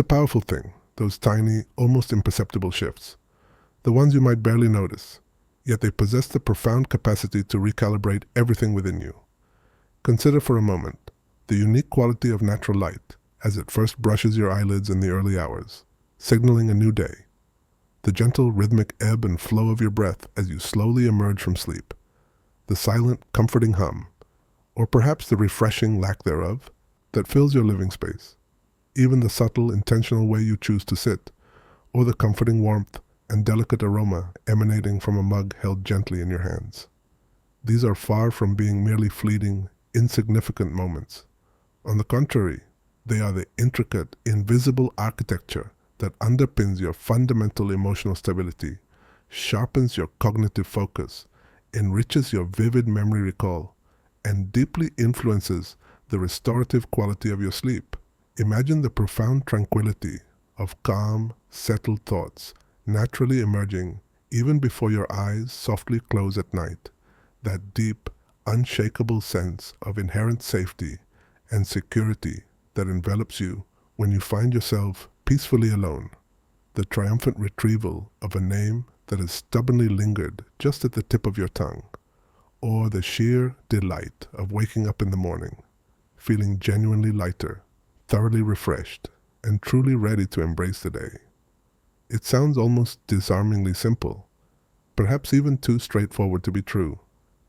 a powerful thing, those tiny, almost imperceptible shifts. The ones you might barely notice, yet they possess the profound capacity to recalibrate everything within you. Consider for a moment the unique quality of natural light as it first brushes your eyelids in the early hours, signaling a new day. The gentle rhythmic ebb and flow of your breath as you slowly emerge from sleep. The silent, comforting hum, or perhaps the refreshing lack thereof, that fills your living space. Even the subtle, intentional way you choose to sit, or the comforting warmth and delicate aroma emanating from a mug held gently in your hands. These are far from being merely fleeting, insignificant moments. On the contrary, they are the intricate, invisible architecture that underpins your fundamental emotional stability, sharpens your cognitive focus, enriches your vivid memory recall, and deeply influences the restorative quality of your sleep. Imagine the profound tranquility of calm, settled thoughts naturally emerging even before your eyes softly close at night, that deep, unshakable sense of inherent safety and security that envelops you when you find yourself peacefully alone, the triumphant retrieval of a name that has stubbornly lingered just at the tip of your tongue, or the sheer delight of waking up in the morning, feeling genuinely lighter, thoroughly refreshed, and truly ready to embrace the day. It sounds almost disarmingly simple, perhaps even too straightforward to be true,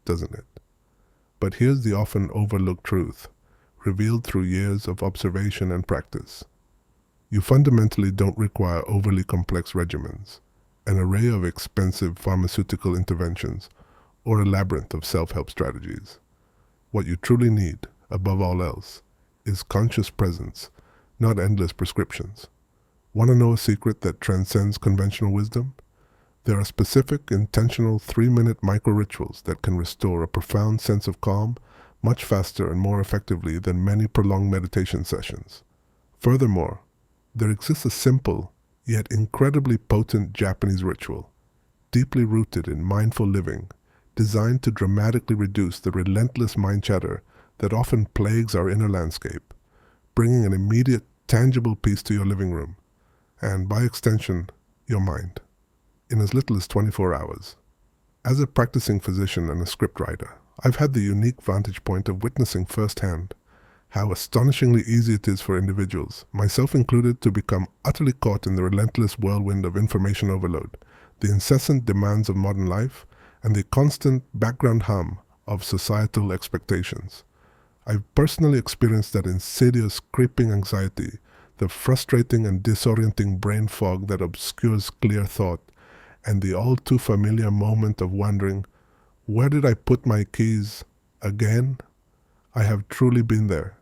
doesn't it? But here's the often overlooked truth, revealed through years of observation and practice. You fundamentally don't require overly complex regimens, an array of expensive pharmaceutical interventions, or a labyrinth of self-help strategies. What you truly need, above all else, is conscious presence, not endless prescriptions. Want to know a secret that transcends conventional wisdom? There are specific, intentional 3-minute micro-rituals that can restore a profound sense of calm much faster and more effectively than many prolonged meditation sessions. Furthermore, there exists a simple, yet incredibly potent Japanese ritual, deeply rooted in mindful living, designed to dramatically reduce the relentless mind chatter that often plagues our inner landscape, bringing an immediate, tangible peace to your living room, and by extension, your mind, in as little as 24 hours. As a practicing physician and a scriptwriter, I've had the unique vantage point of witnessing firsthand how astonishingly easy it is for individuals, myself included, to become utterly caught in the relentless whirlwind of information overload, the incessant demands of modern life, and the constant background hum of societal expectations. I've personally experienced that insidious, creeping anxiety, the frustrating and disorienting brain fog that obscures clear thought, and the all-too-familiar moment of wondering, where did I put my keys again? I have truly been there,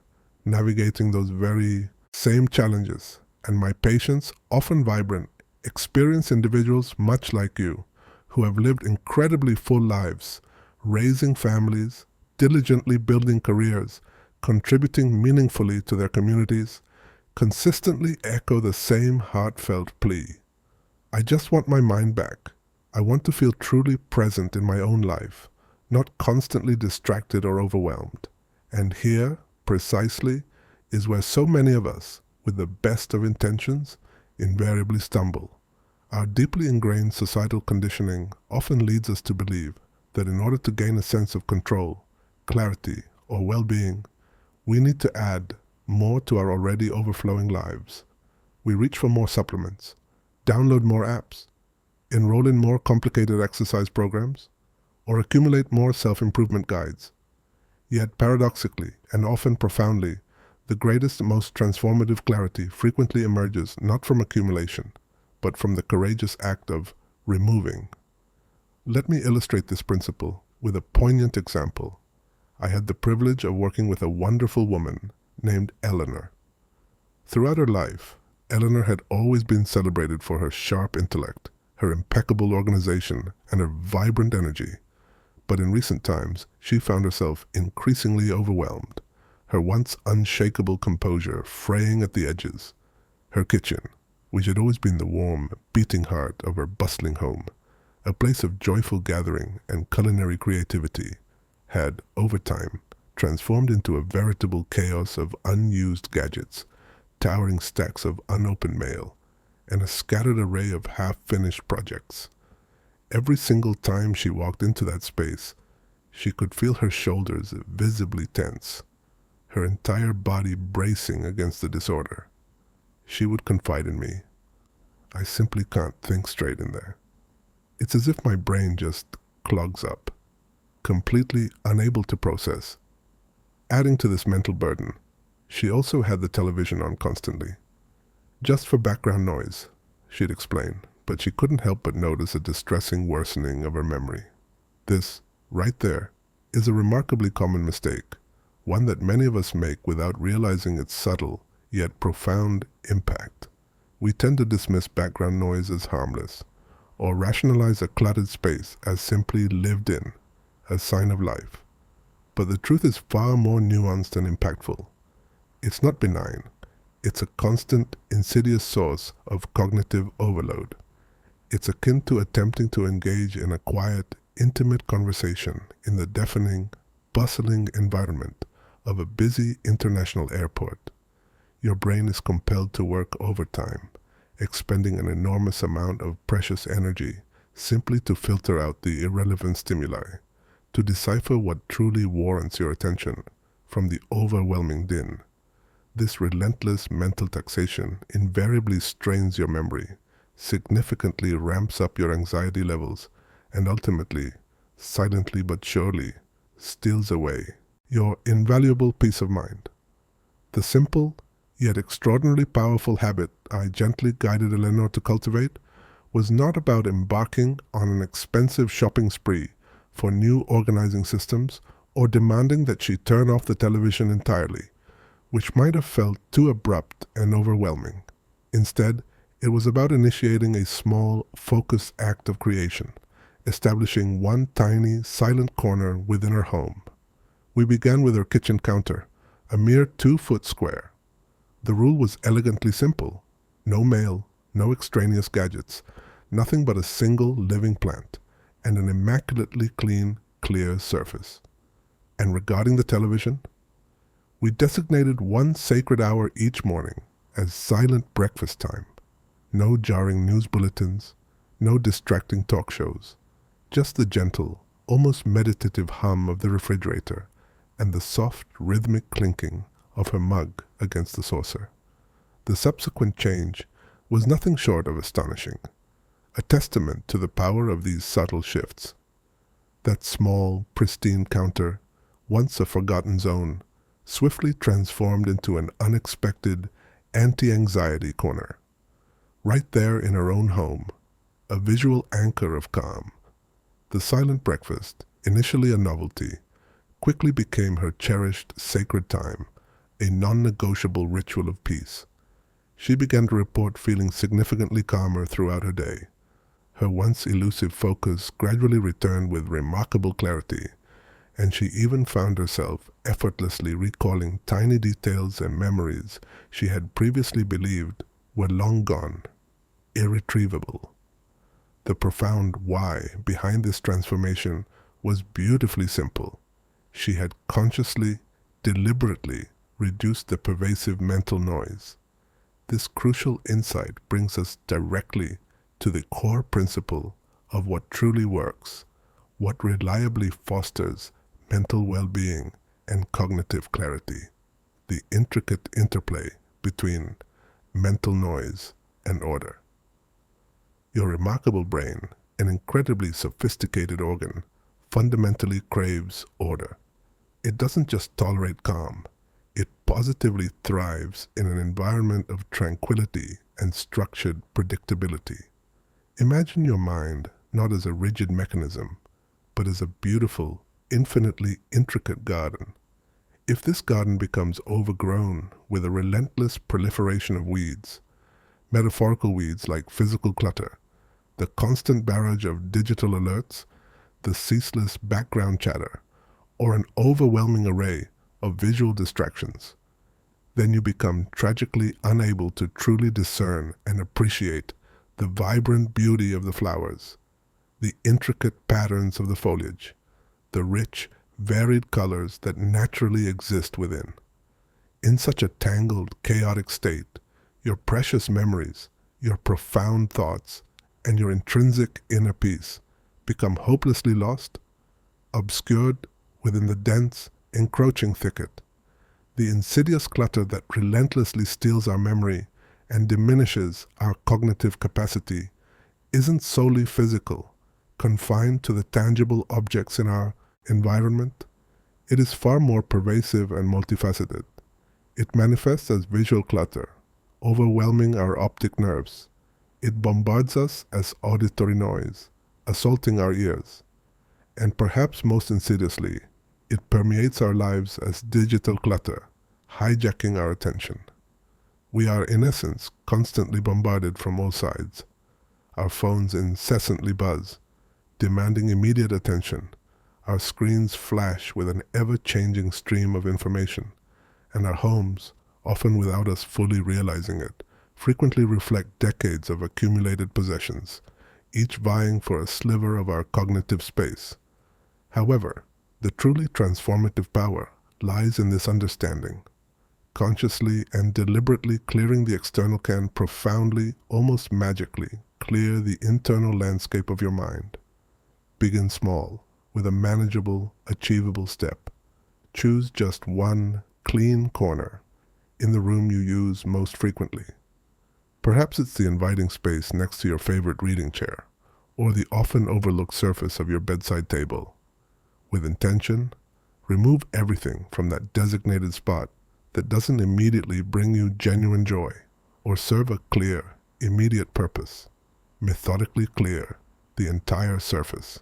navigating those very same challenges, and my patients, often vibrant, experienced individuals much like you, who have lived incredibly full lives, raising families, diligently building careers, contributing meaningfully to their communities, consistently echo the same heartfelt plea. I just want my mind back. I want to feel truly present in my own life, not constantly distracted or overwhelmed. And here, precisely, is where so many of us, with the best of intentions, invariably stumble. Our deeply ingrained societal conditioning often leads us to believe that in order to gain a sense of control, clarity, or well-being, we need to add more to our already overflowing lives. We reach for more supplements, download more apps, enroll in more complicated exercise programs, or accumulate more self-improvement guides. Yet paradoxically, and often profoundly, the greatest, most transformative clarity frequently emerges not from accumulation, but from the courageous act of removing. Let me illustrate this principle with a poignant example. I had the privilege of working with a wonderful woman named Eleanor. Throughout her life, Eleanor had always been celebrated for her sharp intellect, her impeccable organization, and her vibrant energy. But in recent times, she found herself increasingly overwhelmed, her once unshakable composure fraying at the edges. Her kitchen, which had always been the warm, beating heart of her bustling home, a place of joyful gathering and culinary creativity, had, over time, transformed into a veritable chaos of unused gadgets, towering stacks of unopened mail, and a scattered array of half-finished projects. Every single time she walked into that space, she could feel her shoulders visibly tense, her entire body bracing against the disorder. She would confide in me. "I simply can't think straight in there. It's as if my brain just clogs up, completely unable to process." Adding to this mental burden, she also had the television on constantly. "Just for background noise," she'd explain, but she couldn't help but notice a distressing worsening of her memory. This, right there, is a remarkably common mistake, one that many of us make without realizing its subtle, yet profound impact. We tend to dismiss background noise as harmless, or rationalize a cluttered space as simply lived in, a sign of life. But the truth is far more nuanced and impactful. It's not benign. It's a constant, insidious source of cognitive overload. It's akin to attempting to engage in a quiet, intimate conversation in the deafening, bustling environment of a busy international airport. Your brain is compelled to work overtime, expending an enormous amount of precious energy simply to filter out the irrelevant stimuli, to decipher what truly warrants your attention from the overwhelming din. This relentless mental taxation invariably strains your memory, significantly ramps up your anxiety levels, and ultimately, silently but surely, steals away your invaluable peace of mind. The simple, yet extraordinarily powerful habit I gently guided Eleanor to cultivate was not about embarking on an expensive shopping spree for new organizing systems or demanding that she turn off the television entirely, which might have felt too abrupt and overwhelming. Instead, it was about initiating a small, focused act of creation, establishing one tiny, silent corner within her home. We began with her kitchen counter, a mere 2-foot square. The rule was elegantly simple: no mail, no extraneous gadgets, nothing but a single living plant, and an immaculately clean, clear surface. And regarding the television, we designated one sacred hour each morning as silent breakfast time. No jarring news bulletins, no distracting talk shows, just the gentle, almost meditative hum of the refrigerator and the soft, rhythmic clinking of her mug against the saucer. The subsequent change was nothing short of astonishing, a testament to the power of these subtle shifts. That small, pristine counter, once a forgotten zone, swiftly transformed into an unexpected anti-anxiety corner. Right there in her own home, a visual anchor of calm. The silent breakfast, initially a novelty, quickly became her cherished sacred time, a non-negotiable ritual of peace. She began to report feeling significantly calmer throughout her day. Her once elusive focus gradually returned with remarkable clarity, and she even found herself effortlessly recalling tiny details and memories she had previously believed were long gone, irretrievable. The profound why behind this transformation was beautifully simple. She had consciously, deliberately reduced the pervasive mental noise. This crucial insight brings us directly to the core principle of what truly works, what reliably fosters mental well-being and cognitive clarity, the intricate interplay between mental noise and order. Your remarkable brain, an incredibly sophisticated organ, fundamentally craves order. It doesn't just tolerate calm, it positively thrives in an environment of tranquility and structured predictability. Imagine your mind not as a rigid mechanism, but as a beautiful, infinitely intricate garden. If this garden becomes overgrown with a relentless proliferation of weeds, metaphorical weeds like physical clutter, the constant barrage of digital alerts, the ceaseless background chatter, or an overwhelming array of visual distractions, then you become tragically unable to truly discern and appreciate the vibrant beauty of the flowers, the intricate patterns of the foliage, the rich, varied colors that naturally exist within. In such a tangled, chaotic state, Your precious memories, your profound thoughts, and your intrinsic inner peace become hopelessly lost, obscured within the dense, encroaching thicket. The insidious clutter that relentlessly steals our memory and diminishes our cognitive capacity isn't solely physical, confined to the tangible objects in our environment. It is far more pervasive and multifaceted. It manifests as visual clutter, overwhelming our optic nerves. It bombards us as auditory noise, assaulting our ears. And perhaps most insidiously, it permeates our lives as digital clutter, hijacking our attention. We are, in essence, constantly bombarded from all sides. Our phones incessantly buzz, demanding immediate attention. Our screens flash with an ever-changing stream of information, and our homes, often without us fully realizing it, frequently reflect decades of accumulated possessions, each vying for a sliver of our cognitive space. However, the truly transformative power lies in this understanding. Consciously and deliberately clearing the external can profoundly, almost magically, clear the internal landscape of your mind. Begin small, with a manageable, achievable step. Choose just one clean corner in the room you use most frequently. Perhaps it's the inviting space next to your favorite reading chair, or the often overlooked surface of your bedside table. With intention, remove everything from that designated spot that doesn't immediately bring you genuine joy or serve a clear, immediate purpose. Methodically clear the entire surface.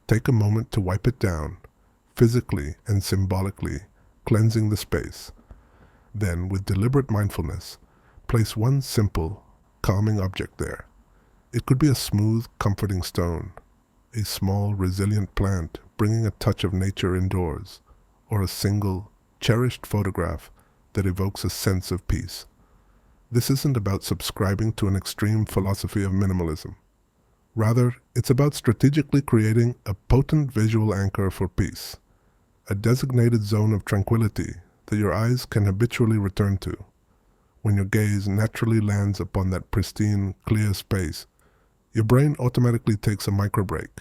Take a moment to wipe it down, physically and symbolically cleansing the space. Then, with deliberate mindfulness, place one simple, calming object there. It could be a smooth, comforting stone, a small, resilient plant bringing a touch of nature indoors, or a single, cherished photograph that evokes a sense of peace. This isn't about subscribing to an extreme philosophy of minimalism. Rather, it's about strategically creating a potent visual anchor for peace, a designated zone of tranquility that your eyes can habitually return to. When your gaze naturally lands upon that pristine, clear space, your brain automatically takes a micro break,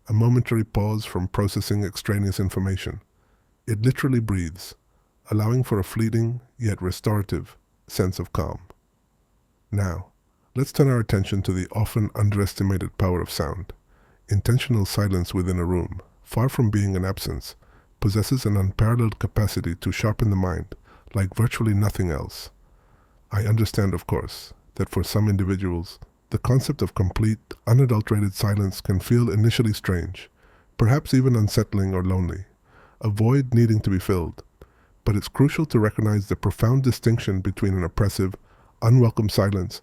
a momentary pause from processing extraneous information. It literally breathes, allowing for a fleeting yet restorative sense of calm. Now, let's turn our attention to the often underestimated power of sound. Intentional silence within a room, far from being an absence, possesses an unparalleled capacity to sharpen the mind like virtually nothing else. I understand, of course, that for some individuals, the concept of complete, unadulterated silence can feel initially strange, perhaps even unsettling or lonely, a void needing to be filled. But it's crucial to recognize the profound distinction between an oppressive, unwelcome silence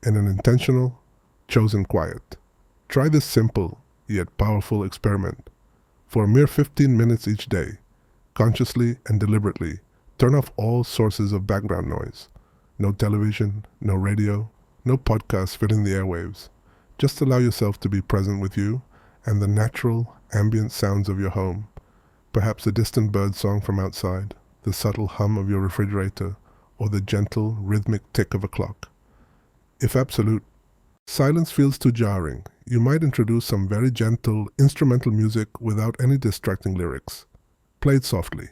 and an intentional, chosen quiet. Try this simple, yet powerful experiment. For a mere 15 minutes each day, consciously and deliberately, turn off all sources of background noise. No television, no radio, no podcasts filling the airwaves. Just allow yourself to be present with you and the natural, ambient sounds of your home. Perhaps a distant bird song from outside, the subtle hum of your refrigerator, or the gentle, rhythmic tick of a clock. If absolute silence feels too jarring, you might introduce some very gentle, instrumental music without any distracting lyrics. Play it softly.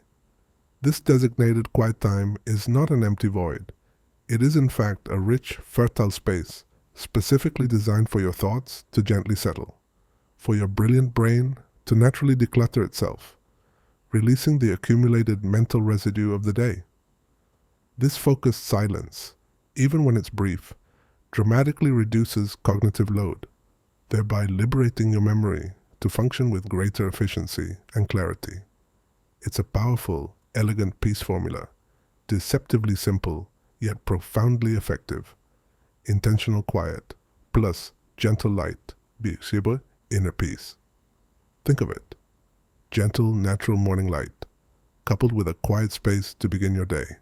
This designated quiet time is not an empty void. It is in fact a rich, fertile space, specifically designed for your thoughts to gently settle, for your brilliant brain to naturally declutter itself, releasing the accumulated mental residue of the day. This focused silence, even when it's brief, dramatically reduces cognitive load, thereby liberating your memory to function with greater efficiency and clarity. It's a powerful, elegant peace formula, deceptively simple, yet profoundly effective. Intentional quiet, plus gentle light, inner peace. Think of it. Gentle, natural morning light, coupled with a quiet space to begin your day.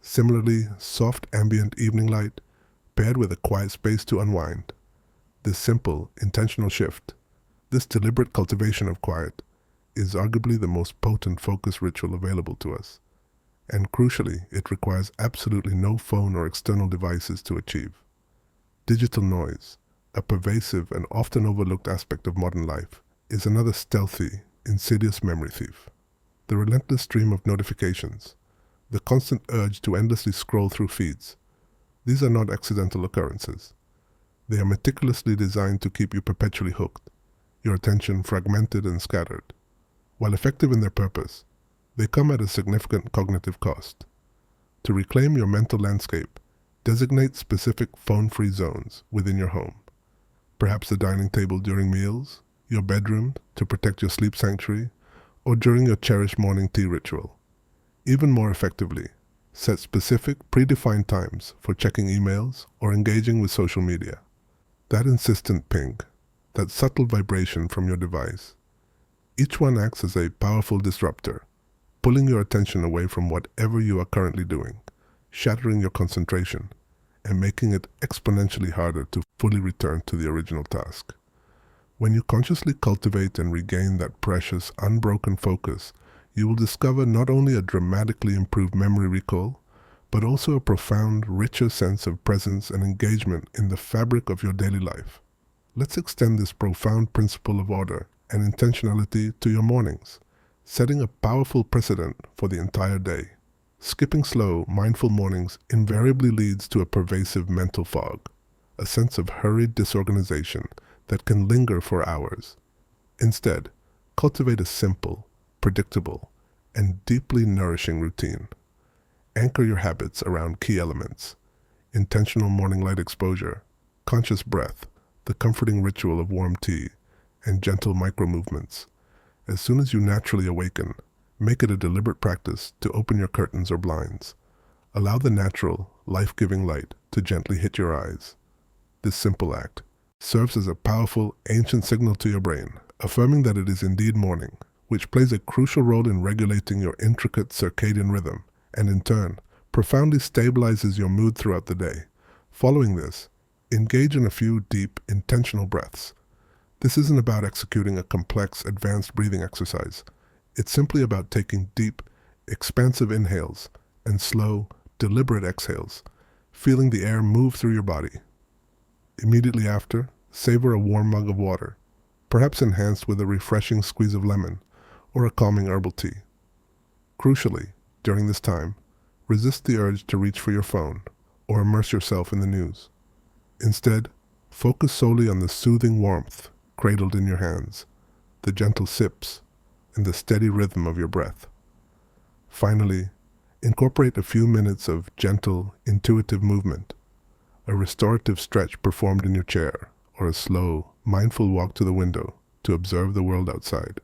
Similarly, soft ambient evening light, paired with a quiet space to unwind. This simple, intentional shift, this deliberate cultivation of quiet, is arguably the most potent focus ritual available to us. And crucially, it requires absolutely no phone or external devices to achieve. Digital noise, a pervasive and often overlooked aspect of modern life, is another stealthy, insidious memory thief. The relentless stream of notifications, the constant urge to endlessly scroll through feeds, these are not accidental occurrences. They are meticulously designed to keep you perpetually hooked, your attention fragmented and scattered. While effective in their purpose, they come at a significant cognitive cost. To reclaim your mental landscape, designate specific phone-free zones within your home. Perhaps the dining table during meals, your bedroom to protect your sleep sanctuary, or during your cherished morning tea ritual. Even more effectively, set specific, predefined times for checking emails or engaging with social media. That insistent ping, that subtle vibration from your device, each one acts as a powerful disruptor, pulling your attention away from whatever you are currently doing, shattering your concentration, and making it exponentially harder to fully return to the original task. When you consciously cultivate and regain that precious, unbroken focus, you will discover not only a dramatically improved memory recall, but also a profound, richer sense of presence and engagement in the fabric of your daily life. Let's extend this profound principle of order and intentionality to your mornings, setting a powerful precedent for the entire day. Skipping slow, mindful mornings invariably leads to a pervasive mental fog, a sense of hurried disorganization that can linger for hours. Instead, cultivate a simple, predictable, and deeply nourishing routine. Anchor your habits around key elements: intentional morning light exposure, conscious breath, the comforting ritual of warm tea, and gentle micro-movements. As soon as you naturally awaken, make it a deliberate practice to open your curtains or blinds. Allow the natural, life-giving light to gently hit your eyes. This simple act serves as a powerful, ancient signal to your brain, affirming that it is indeed morning, which plays a crucial role in regulating your intricate circadian rhythm, and in turn, profoundly stabilizes your mood throughout the day. Following this, engage in a few deep, intentional breaths. This isn't about executing a complex, advanced breathing exercise. It's simply about taking deep, expansive inhales and slow, deliberate exhales, feeling the air move through your body. Immediately after, savor a warm mug of water, perhaps enhanced with a refreshing squeeze of lemon or a calming herbal tea. Crucially, during this time, resist the urge to reach for your phone or immerse yourself in the news. Instead, focus solely on the soothing warmth cradled in your hands, the gentle sips, and the steady rhythm of your breath. Finally, incorporate a few minutes of gentle, intuitive movement, a restorative stretch performed in your chair, or a slow, mindful walk to the window to observe the world outside.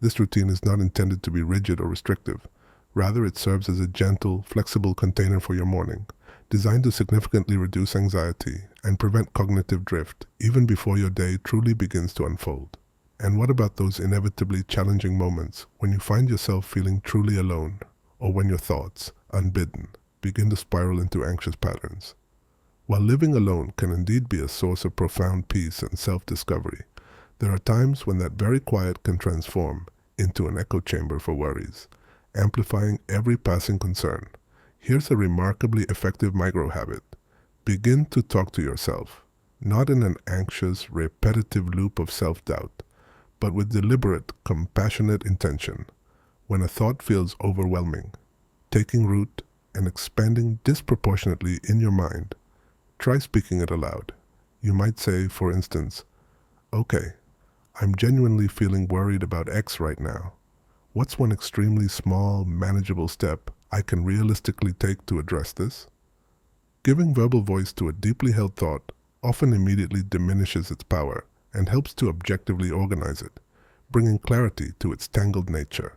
This routine is not intended to be rigid or restrictive. Rather, it serves as a gentle, flexible container for your morning, designed to significantly reduce anxiety and prevent cognitive drift even before your day truly begins to unfold. And what about those inevitably challenging moments when you find yourself feeling truly alone, or when your thoughts, unbidden, begin to spiral into anxious patterns? While living alone can indeed be a source of profound peace and self-discovery, there are times when that very quiet can transform into an echo chamber for worries, amplifying every passing concern. Here's a remarkably effective micro-habit. Begin to talk to yourself, not in an anxious, repetitive loop of self-doubt, but with deliberate, compassionate intention. When a thought feels overwhelming, taking root and expanding disproportionately in your mind, try speaking it aloud. You might say, for instance, "Okay, I'm genuinely feeling worried about X right now. What's one extremely small, manageable step I can realistically take to address this?" Giving verbal voice to a deeply held thought often immediately diminishes its power and helps to objectively organize it, bringing clarity to its tangled nature.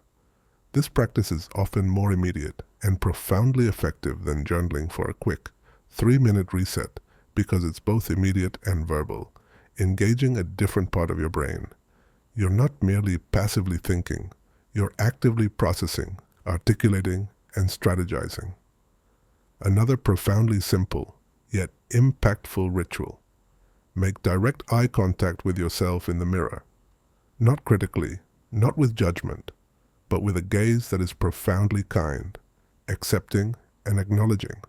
This practice is often more immediate and profoundly effective than journaling for a quick 3-minute reset because it's both immediate and verbal, engaging a different part of your brain. You're not merely passively thinking, you're actively processing, articulating, and strategizing. Another profoundly simple, yet impactful ritual. Make direct eye contact with yourself in the mirror. Not critically, not with judgment, but with a gaze that is profoundly kind, accepting, and acknowledging.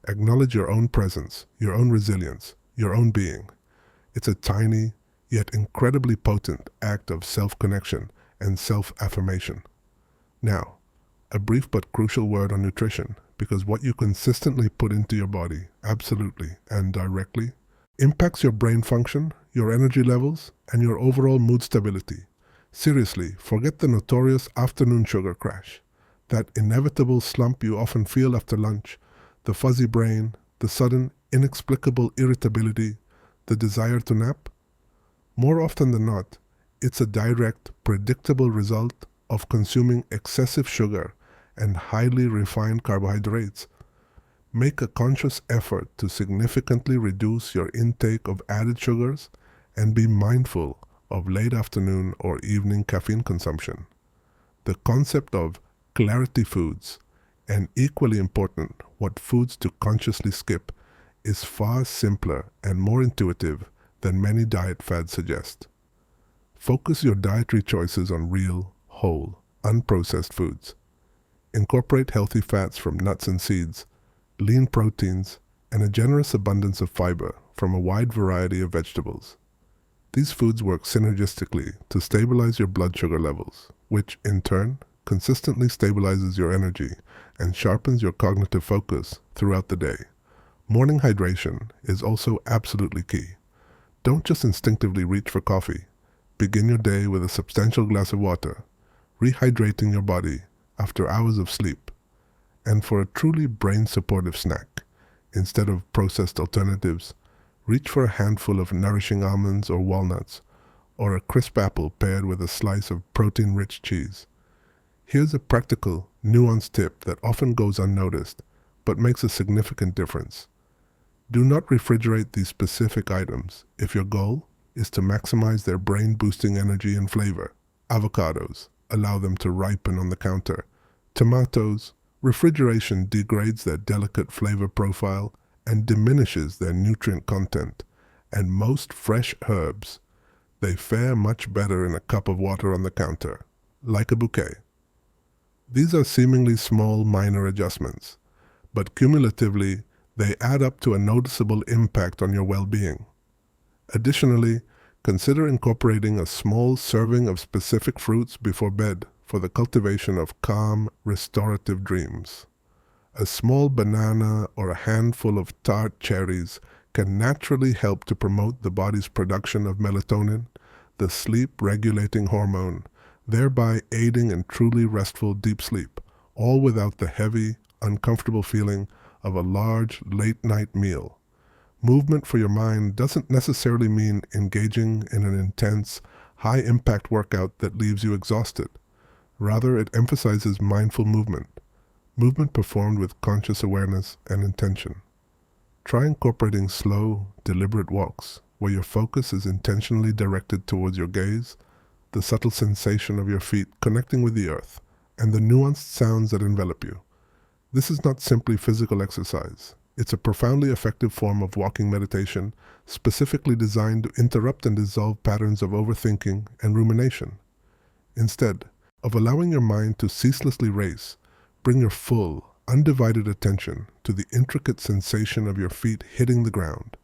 Acknowledge your own presence, your own resilience, your own being. It's a tiny, yet incredibly potent act of self-connection and self-affirmation. Now, a brief but crucial word on nutrition, because what you consistently put into your body, absolutely and directly, impacts your brain function, your energy levels, and your overall mood stability. Seriously, forget the notorious afternoon sugar crash. That inevitable slump you often feel after lunch, the fuzzy brain, the sudden, inexplicable irritability, the desire to nap. More often than not, it's a direct, predictable result of consuming excessive sugar and highly refined carbohydrates. Make a conscious effort to significantly reduce your intake of added sugars and be mindful of late afternoon or evening caffeine consumption. The concept of clarity foods, and equally important, what foods to consciously skip, is far simpler and more intuitive than many diet fads suggest. Focus your dietary choices on real, whole, unprocessed foods. Incorporate healthy fats from nuts and seeds, lean proteins, and a generous abundance of fiber from a wide variety of vegetables. These foods work synergistically to stabilize your blood sugar levels, which, in turn, consistently stabilizes your energy and sharpens your cognitive focus throughout the day. Morning hydration is also absolutely key. Don't just instinctively reach for coffee. Begin your day with a substantial glass of water, rehydrating your body after hours of sleep. And for a truly brain-supportive snack, instead of processed alternatives, reach for a handful of nourishing almonds or walnuts, or a crisp apple paired with a slice of protein-rich cheese. Here's a practical, nuanced tip that often goes unnoticed, but makes a significant difference. Do not refrigerate these specific items if your goal is to maximize their brain-boosting energy and flavor. Avocados, allow them to ripen on the counter. Tomatoes, refrigeration degrades their delicate flavor profile and diminishes their nutrient content. And most fresh herbs, they fare much better in a cup of water on the counter, like a bouquet. These are seemingly small, minor adjustments, but cumulatively, they add up to a noticeable impact on your well-being. Additionally, consider incorporating a small serving of specific fruits before bed for the cultivation of calm, restorative dreams. A small banana or a handful of tart cherries can naturally help to promote the body's production of melatonin, the sleep-regulating hormone, thereby aiding in truly restful deep sleep, all without the heavy, uncomfortable feeling of a large, late-night meal. Movement for your mind doesn't necessarily mean engaging in an intense, high-impact workout that leaves you exhausted. Rather, it emphasizes mindful movement performed with conscious awareness and intention. Try incorporating slow, deliberate walks where your focus is intentionally directed towards your gaze, the subtle sensation of your feet connecting with the earth, and the nuanced sounds that envelop you. This is not simply physical exercise. It's a profoundly effective form of walking meditation, specifically designed to interrupt and dissolve patterns of overthinking and rumination. Instead of allowing your mind to ceaselessly race, bring your full, undivided attention to the intricate sensation of your feet hitting the ground,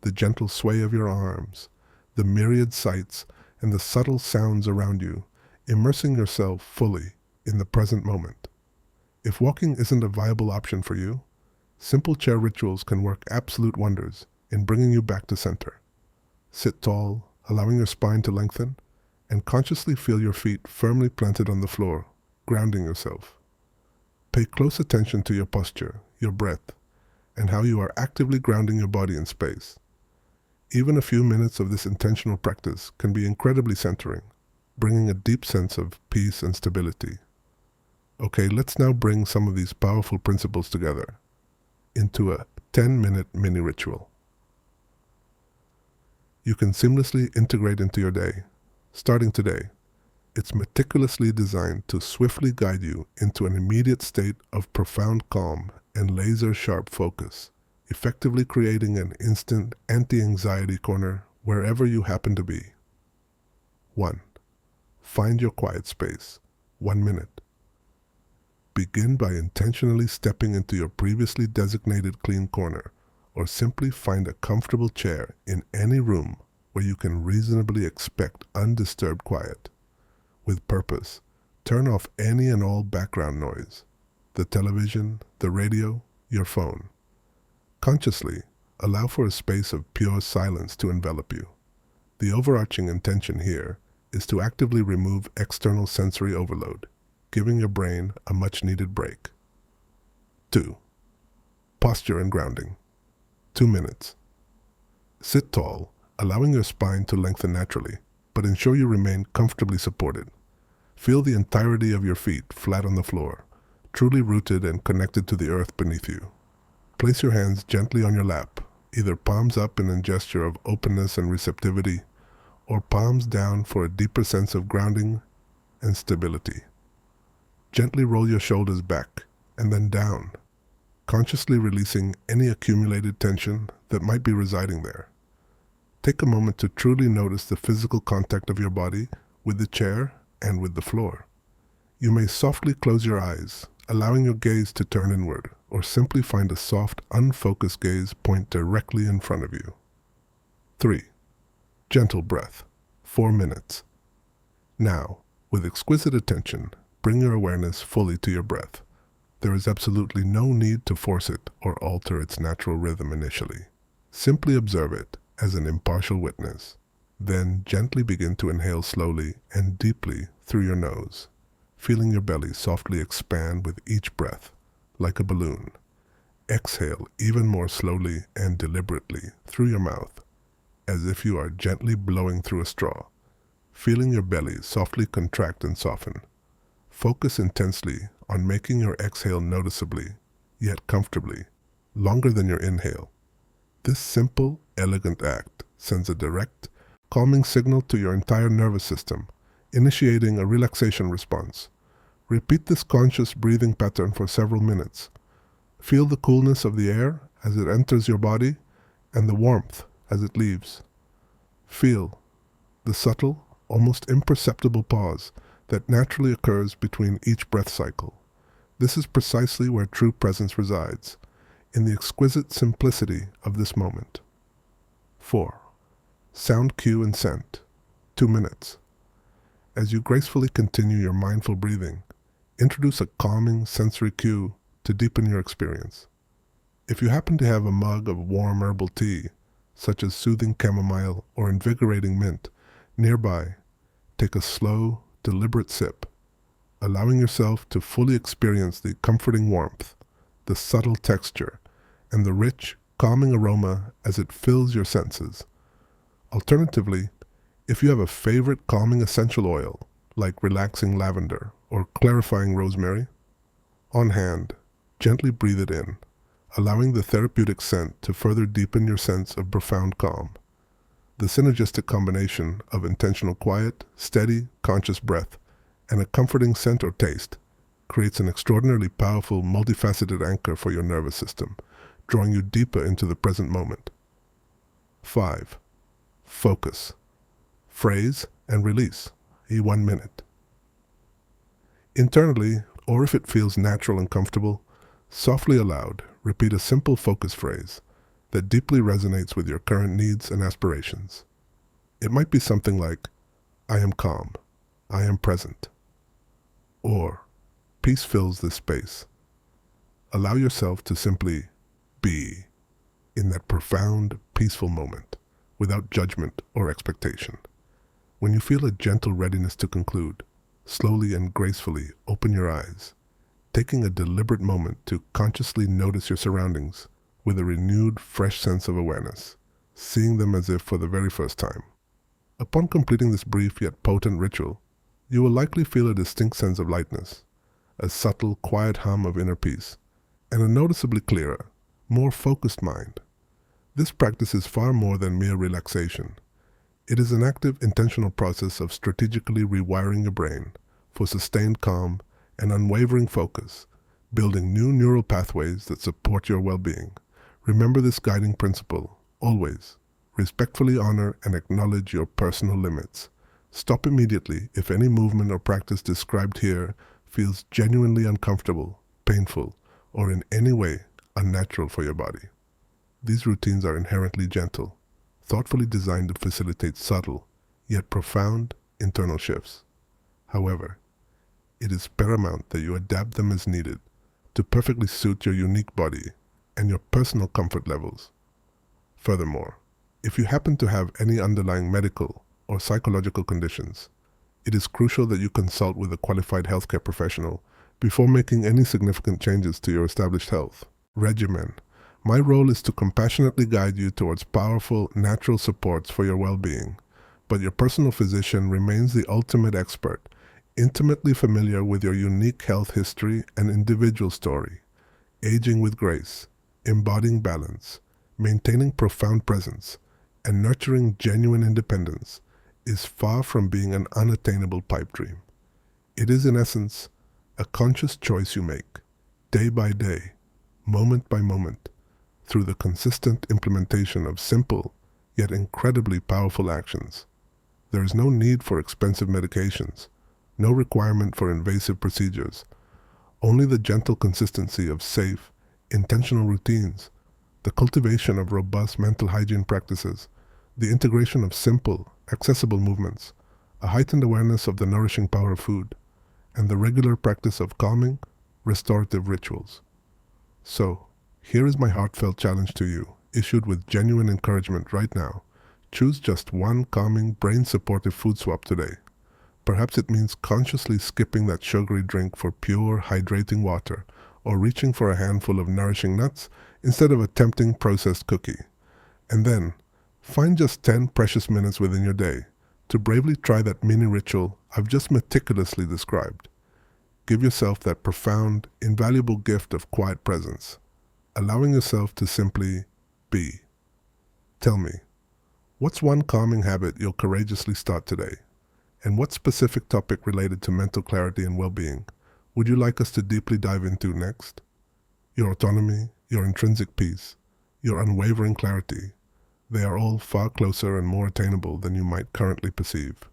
the gentle sway of your arms, the myriad sights, and the subtle sounds around you, immersing yourself fully in the present moment. If walking isn't a viable option for you, simple chair rituals can work absolute wonders in bringing you back to center. Sit tall, allowing your spine to lengthen, and consciously feel your feet firmly planted on the floor, grounding yourself. Pay close attention to your posture, your breath, and how you are actively grounding your body in space. Even a few minutes of this intentional practice can be incredibly centering, bringing a deep sense of peace and stability. Okay, let's now bring some of these powerful principles together into a 10-minute mini ritual. You can seamlessly integrate into your day, starting today. It's meticulously designed to swiftly guide you into an immediate state of profound calm and laser-sharp focus, effectively creating an instant anti-anxiety corner wherever you happen to be. 1. Find your quiet space. 1 minute. Begin by intentionally stepping into your previously designated clean corner, or simply find a comfortable chair in any room where you can reasonably expect undisturbed quiet. With purpose, turn off any and all background noise, the television, the radio, your phone. Consciously, allow for a space of pure silence to envelop you. The overarching intention here is to actively remove external sensory overload, giving your brain a much-needed break. 2. Posture and grounding. 2 minutes. Sit tall, allowing your spine to lengthen naturally, but ensure you remain comfortably supported. Feel the entirety of your feet flat on the floor, truly rooted and connected to the earth beneath you. Place your hands gently on your lap, either palms up in a gesture of openness and receptivity, or palms down for a deeper sense of grounding and stability. Gently roll your shoulders back and then down, consciously releasing any accumulated tension that might be residing there. Take a moment to truly notice the physical contact of your body with the chair and with the floor. You may softly close your eyes, allowing your gaze to turn inward, or simply find a soft, unfocused gaze point directly in front of you. 3. Gentle breath. 4 minutes. Now, with exquisite attention, bring your awareness fully to your breath. There is absolutely no need to force it or alter its natural rhythm initially. Simply observe it as an impartial witness. Then gently begin to inhale slowly and deeply through your nose, feeling your belly softly expand with each breath, like a balloon. Exhale even more slowly and deliberately through your mouth, as if you are gently blowing through a straw, feeling your belly softly contract and soften. Focus intensely on making your exhale noticeably, yet comfortably, longer than your inhale. This simple, elegant act sends a direct, calming signal to your entire nervous system, initiating a relaxation response. Repeat this conscious breathing pattern for several minutes. Feel the coolness of the air as it enters your body and the warmth as it leaves. Feel the subtle, almost imperceptible pause that naturally occurs between each breath cycle. This is precisely where true presence resides, in the exquisite simplicity of this moment. 4. Sound cue and scent. 2 minutes. As you gracefully continue your mindful breathing, introduce a calming sensory cue to deepen your experience. If you happen to have a mug of warm herbal tea, such as soothing chamomile or invigorating mint, nearby, take a slow, deliberate sip, allowing yourself to fully experience the comforting warmth, the subtle texture, and the rich, calming aroma as it fills your senses. Alternatively, if you have a favorite calming essential oil, like relaxing lavender or clarifying rosemary, on hand, gently breathe it in, allowing the therapeutic scent to further deepen your sense of profound calm. The synergistic combination of intentional quiet, steady, conscious breath, and a comforting scent or taste creates an extraordinarily powerful, multifaceted anchor for your nervous system, drawing you deeper into the present moment. 5. Focus. Phrase and release. 1 minute. Internally, or if it feels natural and comfortable, softly aloud, repeat a simple focus phrase that deeply resonates with your current needs and aspirations. It might be something like, I am calm, I am present, or peace fills this space. Allow yourself to simply be in that profound, peaceful moment without judgment or expectation. When you feel a gentle readiness to conclude, slowly and gracefully open your eyes, taking a deliberate moment to consciously notice your surroundings with a renewed, fresh sense of awareness, seeing them as if for the very first time. Upon completing this brief yet potent ritual, you will likely feel a distinct sense of lightness, a subtle, quiet hum of inner peace, and a noticeably clearer, more focused mind. This practice is far more than mere relaxation. It is an active, intentional process of strategically rewiring your brain for sustained calm and unwavering focus, building new neural pathways that support your well-being. Remember this guiding principle, always. Respectfully honor and acknowledge your personal limits. Stop immediately if any movement or practice described here feels genuinely uncomfortable, painful, or in any way unnatural for your body. These routines are inherently gentle, thoughtfully designed to facilitate subtle, yet profound, internal shifts. However, it is paramount that you adapt them as needed to perfectly suit your unique body and your personal comfort levels. Furthermore, if you happen to have any underlying medical or psychological conditions, it is crucial that you consult with a qualified healthcare professional before making any significant changes to your established health regimen. My role is to compassionately guide you towards powerful, natural supports for your well-being, but your personal physician remains the ultimate expert, intimately familiar with your unique health history and individual story. Aging with grace, embodying balance, maintaining profound presence, and nurturing genuine independence is far from being an unattainable pipe dream. It is, in essence, a conscious choice you make, day by day, moment by moment, through the consistent implementation of simple, yet incredibly powerful actions. There is no need for expensive medications, no requirement for invasive procedures, only the gentle consistency of safe, intentional routines, the cultivation of robust mental hygiene practices, the integration of simple, accessible movements, a heightened awareness of the nourishing power of food, and the regular practice of calming, restorative rituals. So, here is my heartfelt challenge to you, issued with genuine encouragement right now. Choose just one calming, brain-supportive food swap today. Perhaps it means consciously skipping that sugary drink for pure, hydrating water, or reaching for a handful of nourishing nuts instead of a tempting processed cookie. And then, find just 10 precious minutes within your day to bravely try that mini ritual I've just meticulously described. Give yourself that profound, invaluable gift of quiet presence, allowing yourself to simply be. Tell me, what's one calming habit you'll courageously start today? And what specific topic related to mental clarity and well-being would you like us to deeply dive into next? Your autonomy, your intrinsic peace, your unwavering clarity, they are all far closer and more attainable than you might currently perceive.